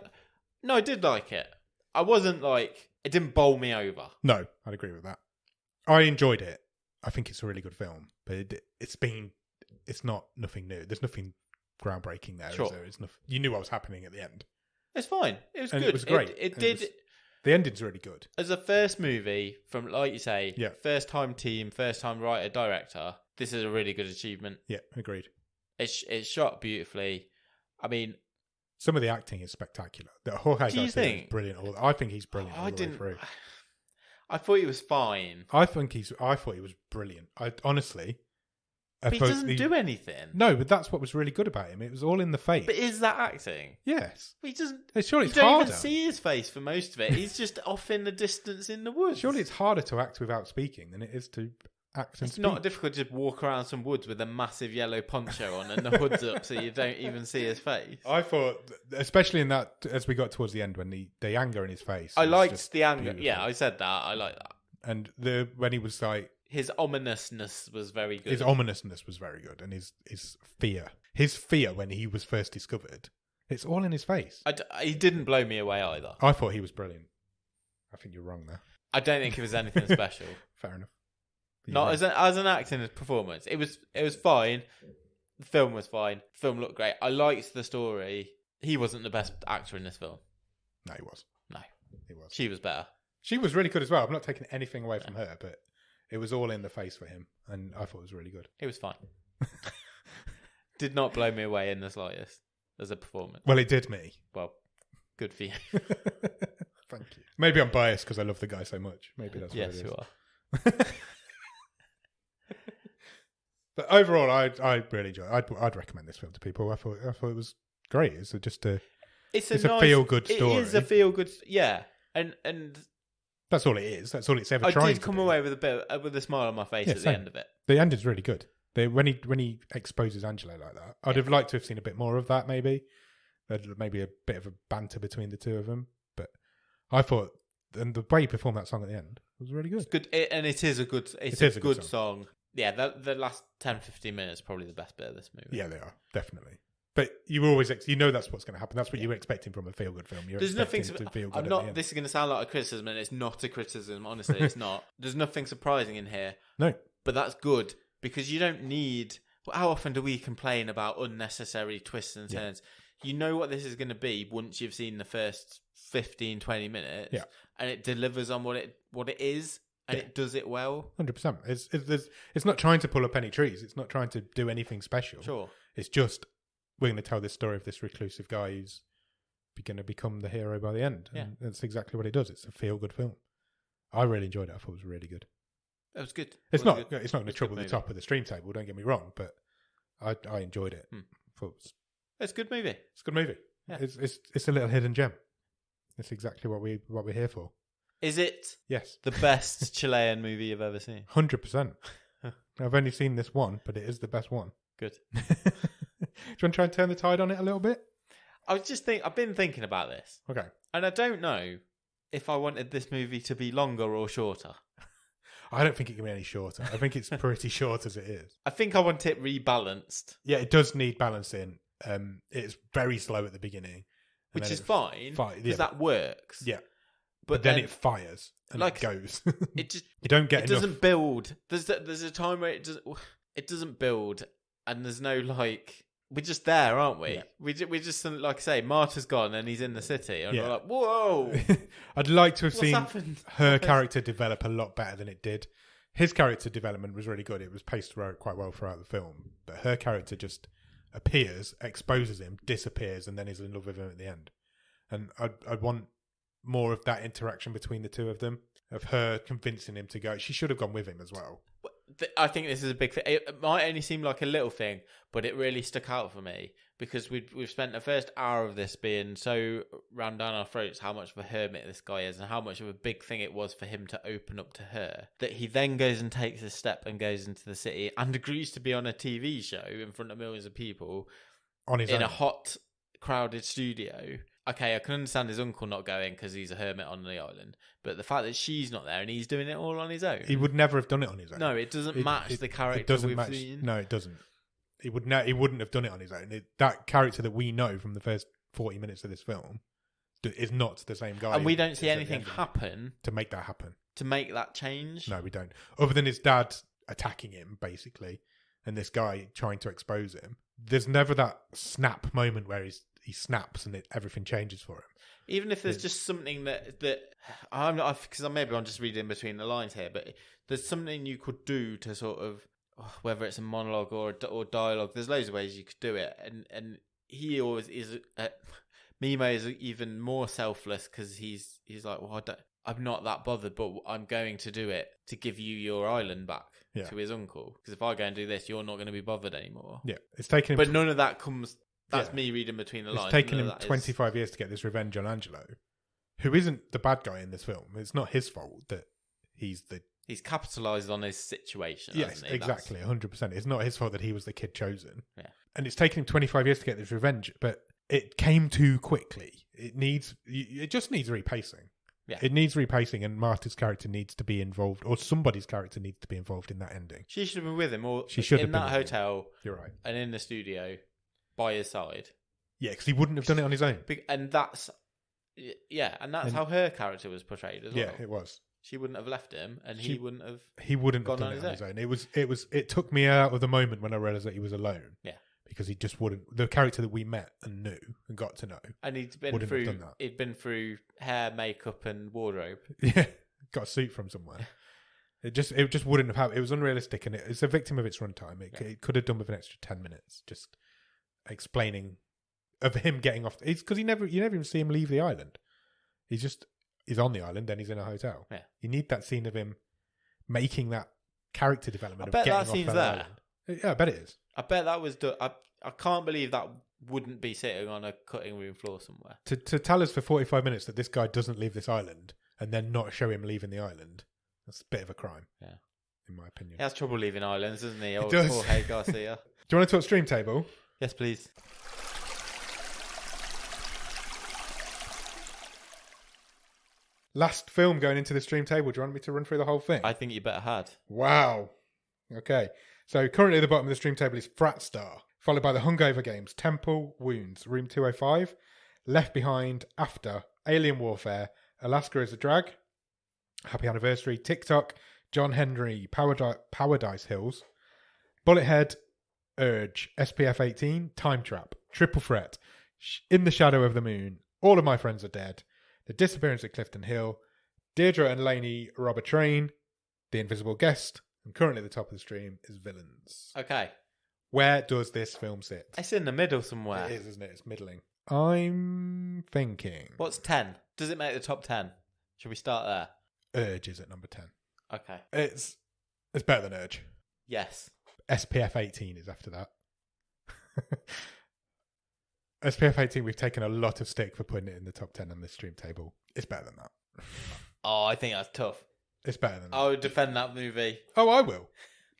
did like it. I wasn't like, it didn't bowl me over. No, I'd agree with that. I enjoyed it. I think it's a really good film, but it's not nothing new. There's nothing groundbreaking there. Sure. Is there? It's nothing, you knew what was happening at the end. It's fine. It was and good. It was great. The ending's really good. As a first movie from, like you say, first time team, first time writer, director, this is a really good achievement. Yeah, agreed. It's shot beautifully. I mean, some of the acting is spectacular. Jorge Garcia is brilliant. I think he's brilliant all the way through. I thought he was fine. I thought he was brilliant. I honestly. But he doesn't do anything. No, but that's what was really good about him. It was all in the face. But is that acting? Yes. He doesn't. Surely You it's don't harder. even see his face for most of it. He's just off in the distance in the woods. Surely it's harder to act without speaking than it is to act and It's speak. not difficult to just walk around some woods with a massive yellow poncho on and the hood's up so you don't even see his face. I thought, especially in that, as we got towards the end, when the anger in his face. I was liked just the anger. beautiful. Yeah, I said that. I like that. And when he was like, His ominousness was very good. his ominousness was very good, and his fear when he was first discovered, it's all in his face. He didn't blow me away either. I thought he was brilliant. I think you're wrong there. I don't think it was anything special. Fair enough. Not as an acting performance. It was fine. The film was fine. The film looked great. I liked the story. He wasn't the best actor in this film. No, he was. No, He was. she was better. She was really good as well. I'm not taking anything away from her, but it was all in the face for him, and I thought it was really good. It was fine. Did not blow me away in the slightest as a performance. Well, it did me. Well, good for you. Thank you. Maybe I'm biased because I love the guy so much. Maybe that's what it is. Yes, you are. But overall, I really enjoy it. I'd recommend this film to people. I thought it was great. It's a feel-good story. It is a feel-good, yeah. And that's all it is. That's all it's ever I trying to did come do. away with a smile on my face at the same. end of it. The end is really good. When he exposes Angelo like that, I'd have liked to have seen a bit more of that. Maybe maybe a bit of a banter between the two of them. But I thought, and the way he performed that song at the end was really good. It's good, and it is a good. It's a good song. Yeah, the last 10-15 minutes is probably the best bit of this movie. Yeah, they are definitely. But you always that's what's going to happen. That's what you were expecting from a feel good film. There's nothing to feel good. This is going to sound like a criticism, and it's not a criticism. Honestly, it's not. There's nothing surprising in here. No, but that's good because you don't need. How often do we complain about unnecessary twists and turns? Yeah. You know what this is going to be once you've seen the first 15-20 minutes, and it delivers on what it is. And it does it well. 100%. It's not trying to pull up any trees. It's not trying to do anything special. Sure. It's just, we're going to tell this story of this reclusive guy who's going to become the hero by the end. Yeah. And that's exactly what it does. It's a feel-good film. I really enjoyed it. I thought it was really good. It was good. It's not going to trouble the top of the stream table, don't get me wrong, but I enjoyed it. It's a good movie. It's a good movie. Yeah. It's a little hidden gem. It's exactly what we're here for. Is it? Yes. The best Chilean movie you've ever seen? 100%. I've only seen this one, but it is the best one. Good. Do you want to try and turn the tide on it a little bit? I've been thinking about this. Okay. And I don't know if I wanted this movie to be longer or shorter. I don't think it can be any shorter. I think it's pretty short as it is. I think I want it rebalanced. Yeah, it does need balancing. It's very slow at the beginning. Which is fine, because that works. Yeah. But then it fires and it goes. It just you don't get. It enough. Doesn't build. There's a time where it doesn't build, and there's no we're just there, aren't we? Yeah. We just like I say, Marta's gone and he's in the city, and we're like, whoa. I'd like to have seen happened? Her character develop a lot better than it did. His character development was really good. It was paced quite well throughout the film, but her character just appears, exposes him, disappears, and then is in love with him at the end. And I'd want more of that interaction between the two of them, of her convincing him to go. She should have gone with him as well. I think this is a big thing. It might only seem like a little thing, but it really stuck out for me because we've spent the first hour of this being so rammed down our throats how much of a hermit this guy is and how much of a big thing it was for him to open up to her, that he then goes and takes a step and goes into the city and agrees to be on a TV show in front of millions of people on his own. A hot, crowded studio. Okay, I can understand his uncle not going because he's a hermit on the island, but the fact that she's not there and he's doing it all on his own. He would never have done it on his own. No, it doesn't match the character we've seen. No, it doesn't. He wouldn't have done it on his own. That character that we know from the first 40 minutes of this film is not the same guy. And we don't see anything happen to make that happen. To make that change? No, we don't. Other than his dad attacking him, basically, and this guy trying to expose him. There's never that snap moment where he snaps and everything changes for him. Even if there's just something that I'm not, because maybe I'm just reading between the lines here, but there's something you could do to sort of, whether it's a monologue or dialogue, there's loads of ways you could do it, and he always is. Mimo is even more selfless because he's like, well, I'm not that bothered, but I'm going to do it to give you your island back to his uncle. Because if I go and do this, you're not going to be bothered anymore. Yeah, it's taken him. But none of that comes. That's me reading between the lines. It's taken him 25 years to get this revenge on Angelo, who isn't the bad guy in this film. It's not his fault that he's capitalised on his situation. Yes, exactly, 100%. It's not his fault that he was the kid chosen. Yeah, and it's taken him 25 years to get this revenge, but it came too quickly. It just needs repacing. Yeah. It needs repacing, and Marta's character needs to be involved, or somebody's character needs to be involved in that ending. She should have been with him, or she should have in been that hotel. You're right, and in the studio by his side. Yeah, because he wouldn't have done it on his own. And that's how her character was portrayed as well. Yeah, it was. She wouldn't have left him, and he wouldn't have. He wouldn't have done it on his own. It took me out of the moment when I realised that he was alone. Yeah. Because he just wouldn't. The character that we met and knew and got to know, and he'd been through hair, makeup, and wardrobe. Yeah, got a suit from somewhere. It just wouldn't have happened. It was unrealistic, and it's a victim of its runtime. It could have done with an extra 10 minutes, just explaining of him getting off. It's because you never even see him leave the island. He's on the island, then he's in a hotel. Yeah, you need that scene of him making that character development. I bet that scene's there. Island. Yeah, I bet it is. I bet that was done. I can't believe that wouldn't be sitting on a cutting room floor somewhere. To tell us for 45 minutes that this guy doesn't leave this island and then not show him leaving the island, that's a bit of a crime. Yeah. In my opinion. He has trouble leaving islands, doesn't he? He does. Jorge Garcia. Do you want to talk stream table? Yes, please. Last film going into the stream table. Do you want me to run through the whole thing? I think you better had. Wow. Okay. So currently at the bottom of the stream table is Frat Star, followed by the Hungover Games, Temple, Wounds, Room 205, Left Behind, After, Alien Warfare, Alaska is a Drag, Happy Anniversary, TikTok, John Henry, Paradise Hills, Bullethead, Urge, SPF 18, Time Trap, Triple Threat, In the Shadow of the Moon, All of My Friends Are Dead, The Disappearance at Clifton Hill, Deirdre and Lainey rob a train, The Invisible Guest, and currently at the top of the stream is Villains. Okay. Where does this film sit? It's in the middle somewhere. It is, isn't it? It's middling. I'm thinking... What's 10? Does it make the top 10? Should we start there? Urge is at number 10. Okay. It's better than Urge. Yes. SPF 18 is after that. SPF 18, we've taken a lot of stick for putting it in the top 10 on this stream table. It's better than that. Oh, I think that's tough. It's better than that. I would defend that movie. Oh, I will.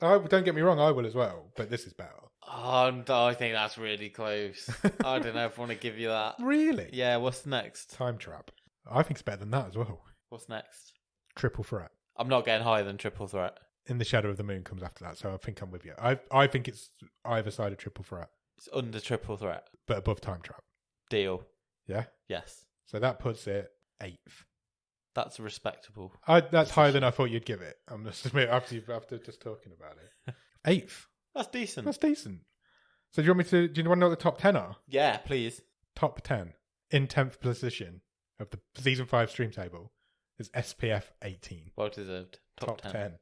Don't get me wrong, I will as well. But this is better. Oh, I think that's really close. I don't know if I want to give you that. Really? Yeah, what's next? Time Trap. I think it's better than that as well. What's next? Triple Threat. I'm not getting higher than Triple Threat. In the Shadow of the Moon comes after that, so I think I'm with you. I think it's either side of Triple Threat. It's under Triple Threat. But above Time Trap. Deal. Yeah? Yes. So that puts it 8th. That's respectable. That's higher than I thought you'd give it. I'm just after just talking about it. 8th. That's decent. That's decent. So do you want to know what the top 10 are? Yeah, please. Top 10 in 10th position of the season 5 stream table is SPF 18. Well deserved. Top 10.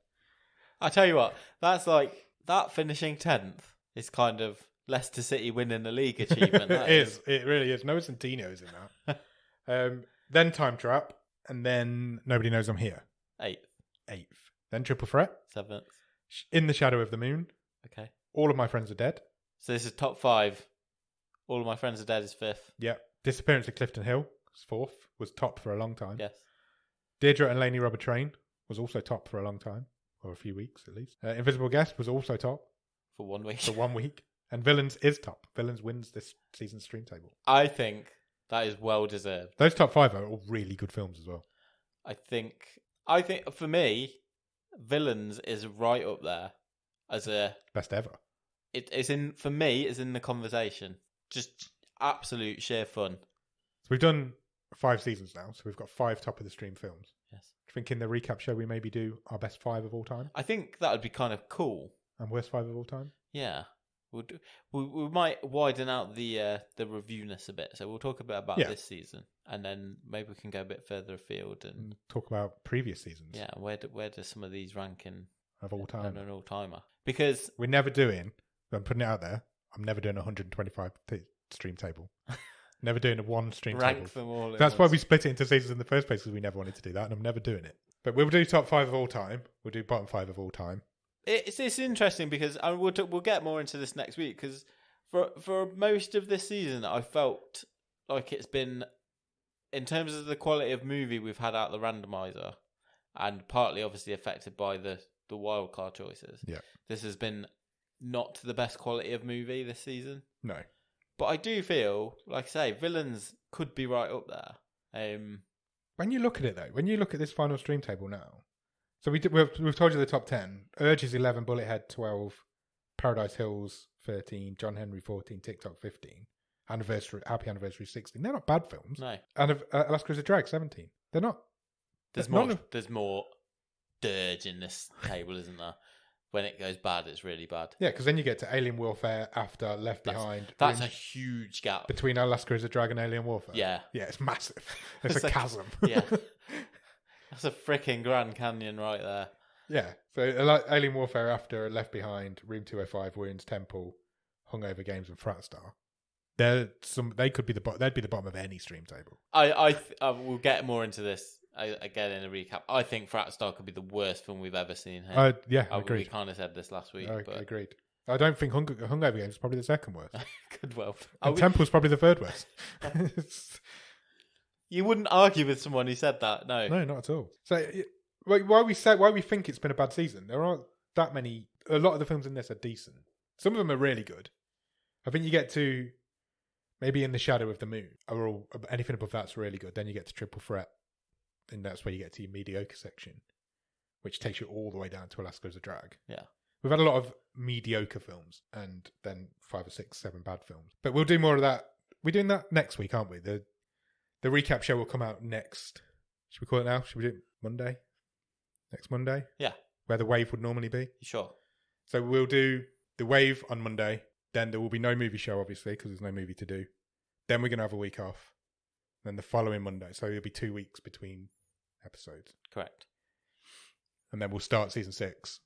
I tell you what, that's like that finishing 10th is kind of Leicester City winning the league achievement. It is. It really is. Noah Centino's in that. Then Time Trap, and then Nobody Knows I'm Here. 8th. Then Triple Threat. 7th. In the Shadow of the Moon. Okay. All of My Friends Are Dead. So this is top 5. All of My Friends Are Dead is 5th. Yep. Disappearance at Clifton Hill was 4th. Was top for a long time. Yes. Deirdre and Lainey Rob a Train was also top for a long time. Or a few weeks at least. Invisible Guest was also top. For 1 week. For 1 week. And Villains is top. Villains wins this season's stream table. I think that is well deserved. Those top 5 are all really good films as well. I think for me, Villains is right up there as a best ever. It's in the conversation. Just absolute sheer fun. So we've done 5 seasons now, so we've got 5 top of the stream films. Yes. Do you think in the recap show we maybe do our best 5 of all time? I think that would be kind of cool. And worst 5 of all time? Yeah. We might widen out the reviewness a bit. So we'll talk a bit about this season, and then maybe we can go a bit further afield and talk about previous seasons. Yeah, where do some of these rank in of all time? An all-timer. Because we're never doing. I'm putting it out there. I'm never doing 125 stream table. Never doing a one stream Rank table. them all. That's why we split it into seasons in the first place, because we never wanted to do that, and I'm never doing it. But we'll do top 5 of all time. We'll do bottom 5 of all time. It's interesting because we'll get more into this next week, because for most of this season, I felt like it's been, in terms of the quality of movie we've had out the randomizer, and partly obviously affected by the wildcard choices. Yeah. This has been not the best quality of movie this season. No. But I do feel, like I say, Villains could be right up there. When you look at it, though, when you look at this final stream table now, so we've told you the top 10. Urge is 11, Bullethead 12, Paradise Hills 13, John Henry 14, TikTok 15, Happy Anniversary 16. They're not bad films. No. And Alaska is a Drag 17. They're not. There's more dirge in this table, isn't there? When it goes bad, it's really bad. Yeah, because then you get to Alien Warfare after Left Behind. That's a huge gap. Between Alaska is a Drag and Alien Warfare. Yeah. Yeah, it's massive. It's a chasm. Yeah. That's a freaking Grand Canyon right there. Yeah. So Alien Warfare after Left Behind, Room 205, Wounds, Temple, Hungover Games, and Frat Star. They'd be the bottom of any stream table. I will get more into this again in a recap. I think Frat Star could be the worst film we've ever seen here. Yeah, agreed. We kind of said this last week. But Agreed. I don't think Hungover Games is probably the second worst. Could well. And Temple's probably the third worst. You wouldn't argue with someone who said that, no. No, not at all. So why we think it's been a bad season? There aren't that many. A lot of the films in this are decent. Some of them are really good. I think you get to maybe In the Shadow of the Moon, or anything above that's really good. Then you get to Triple Threat, and that's where you get to your mediocre section, which takes you all the way down to Alaska as a Drag. Yeah. We've had a lot of mediocre films, and then 5 or 6, 7 bad films. But we'll do more of that. We're doing that next week, aren't we? The recap show will come out next. Should we call it now? Should we do it Monday? Next Monday? Yeah. Where the wave would normally be? Sure. So we'll do the wave on Monday. Then there will be no movie show, obviously, because there's no movie to do. Then we're going to have a week off. Then the following Monday. So it'll be 2 weeks between episodes. Correct. And then we'll start season 6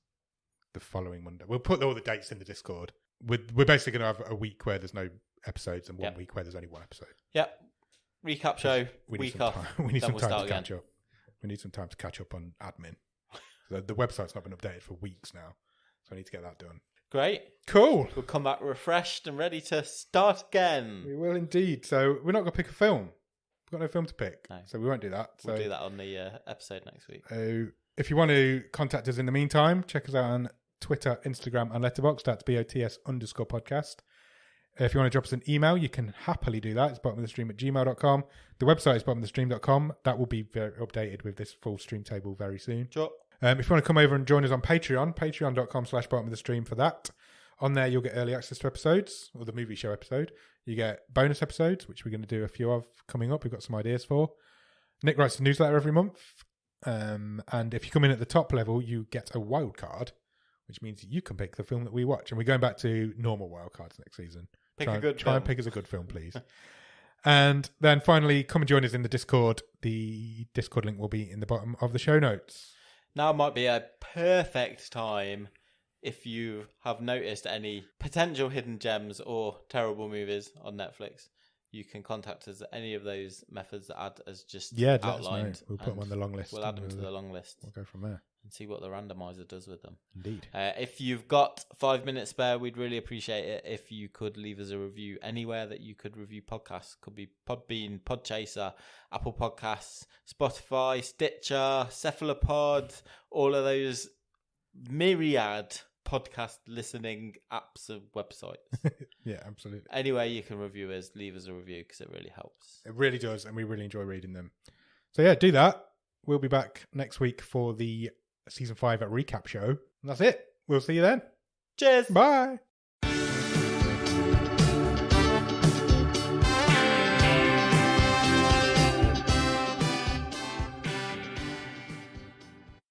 the following Monday. We'll put all the dates in the Discord. We're basically going to have a week where there's no episodes and one week where there's only one episode. Yep. Recap show, week off. We need some time to catch up. We need some time to catch up on admin. The website's not been updated for weeks now, so I need to get that done. Great. Cool. We'll come back refreshed and ready to start again. We will indeed. So we're not going to pick a film. We've got no film to pick, so we won't do that. We'll do that on the episode next week. If you want to contact us in the meantime, check us out on Twitter, Instagram, and Letterboxd. That's BOTS_podcast. If you want to drop us an email, you can happily do that. It's bottomofthestream@gmail.com. The website is bottomofthestream.com. That will be very updated with this full stream table very soon. Sure. If you want to come over and join us on Patreon, patreon.com/bottomofthestream for that. On there, you'll get early access to episodes, or the movie show episode. You get bonus episodes, which we're going to do a few of coming up. We've got some ideas for. Nick writes a newsletter every month. And if you come in at the top level, you get a wild card, which means you can pick the film that we watch. And we're going back to normal wild cards next season. Try and pick us a good film, please. And then finally, come and join us in the Discord. The Discord link will be in the bottom of the show notes. Now might be a perfect time if you have noticed any potential hidden gems or terrible movies on Netflix. You can contact us at any of those methods that Ad has just outlined. We'll put them on the long list. We'll add them to the long list. We'll go from there. And see what the randomizer does with them. Indeed. If you've got 5 minutes spare, we'd really appreciate it if you could leave us a review anywhere that you could review podcasts. Could be Podbean, Podchaser, Apple Podcasts, Spotify, Stitcher, Cephalopod, all of those myriad podcast listening apps and websites. Yeah, absolutely. Anyway, you can review us, leave us a review because it really helps. It really does, and we really enjoy reading them. So yeah, do that. We'll be back next week for the season 5 recap show. And that's it. We'll see you then. Cheers. Bye.